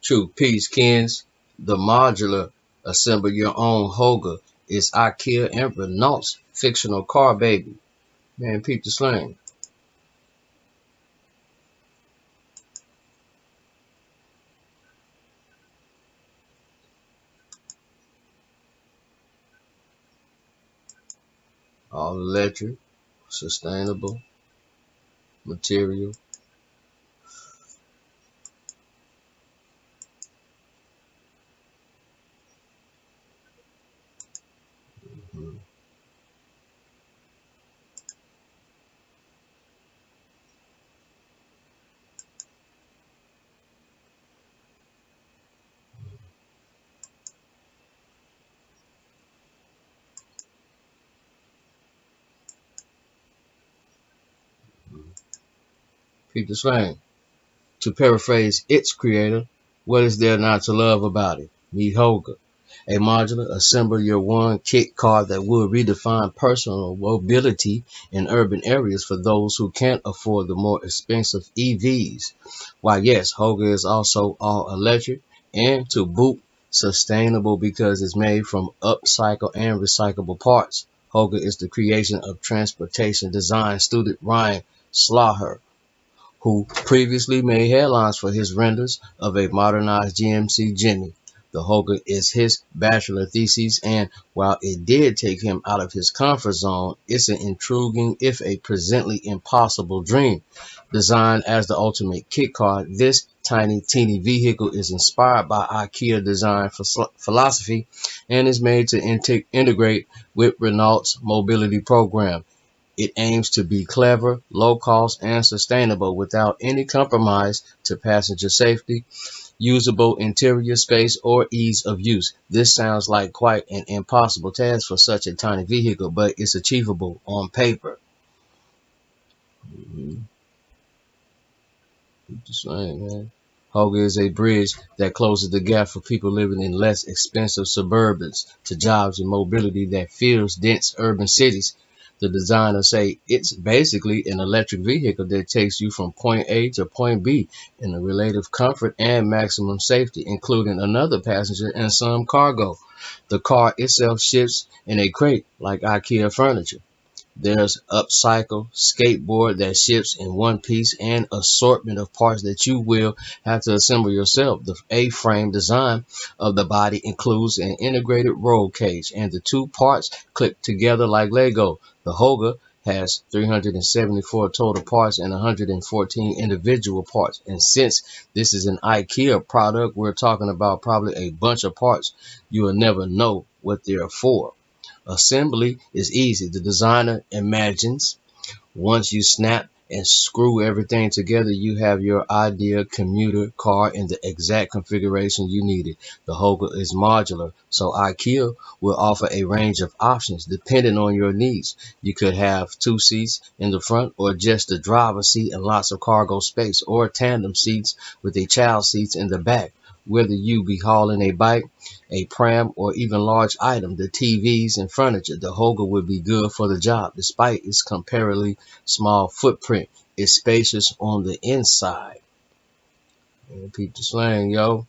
True peace, Kens. The modular assemble your own Hoga is IKEA and Renault's fictional car baby. Man, peep the slang. All electric, sustainable material. Mhm. Peep the slang. To paraphrase its creator, what is there not to love about it? Meet Hoga, a modular assemble your one kit car that will redefine personal mobility in urban areas for those who can't afford the more expensive EVs. While yes, Hoga is also all electric and to boot sustainable because it's made from upcycle and recyclable parts. Hoga is the creation of transportation design student Ryan Slaher, who previously made headlines for his renders of a modernized GMC Jimmy. The Hoga is his bachelor thesis, and while it did take him out of his comfort zone, it's an intriguing, if a presently impossible dream. Designed as the ultimate kit car, this tiny, teeny vehicle is inspired by IKEA design philosophy and is made to integrate with Renault's mobility program. It aims to be clever, low cost, and sustainable without any compromise to passenger safety, usable interior space, or ease of use. This sounds like quite an impossible task for such a tiny vehicle, but it's achievable on paper. Mhm. Just saying, man. Hoga is a bridge that closes the gap for people living in less expensive suburbs to jobs and mobility that fills dense urban cities. The designers say it's basically an electric vehicle that takes you from point A to point B in a relative comfort and maximum safety, including another passenger and some cargo. The car itself ships in a crate like IKEA furniture. There's upcycle skateboard that ships in one piece and assortment of parts that you will have to assemble yourself. The A-frame design of the body includes an integrated roll cage and the two parts click together like Lego. The Hoga has 374 total parts and 114 individual parts. And since this is an IKEA product, we're talking about probably a bunch of parts. You will never know what they're for. Assembly is easy. The designer imagines once you snap and screw everything together, you have your ideal commuter car in the exact configuration you needed. The Hoga is modular, so IKEA will offer a range of options depending on your needs. You could have two seats in the front, or just the driver's seat and lots of cargo space, or tandem seats with a child seats in the back. Whether you be hauling a bike, a pram, or even large items, the TVs and furniture, the Hoga would be good for the job. Despite its comparatively small footprint, it's spacious on the inside. And peep the slang, yo.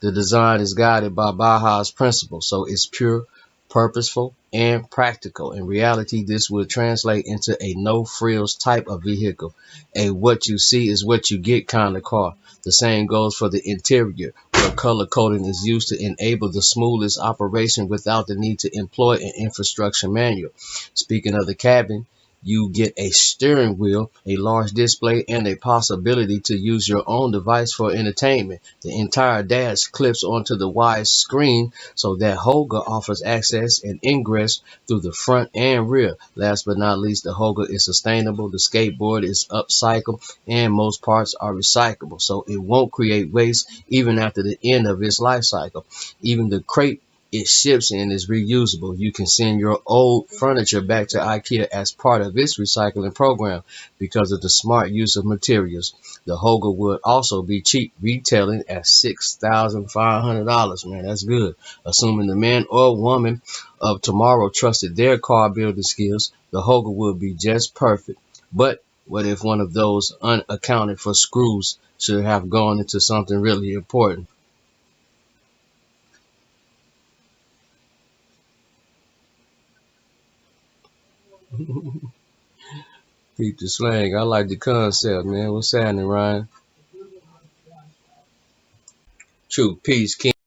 The design is guided by Baja's principles, so it's pure, purposeful, and practical. In reality, this will translate into a no-frills type of vehicle, a what you see is what you get kind of car. The same goes for the interior, where color coding is used to enable the smoothest operation without the need to employ an infrastructure manual. Speaking of the cabin, you get a steering wheel, a large display, and a possibility to use your own device for entertainment. The entire dash clips onto the wide screen so that Hoga offers access and ingress through the front and rear. Last but not least, the Hoga is sustainable. The skateboard is upcycled and most parts are recyclable, so it won't create waste even after the end of its life cycle. Even the crate it ships in is reusable. You can send your old furniture back to IKEA as part of its recycling program because of the smart use of materials. The Hoga would also be cheap, retailing at $6,500. Man, that's good. Assuming the man or woman of tomorrow trusted their car building skills, the Hoga would be just perfect. But What if one of those unaccounted for screws should have gone into something really important? Peep the slang. I like the concept, man. What's happening, Ryan? True. Peace, King.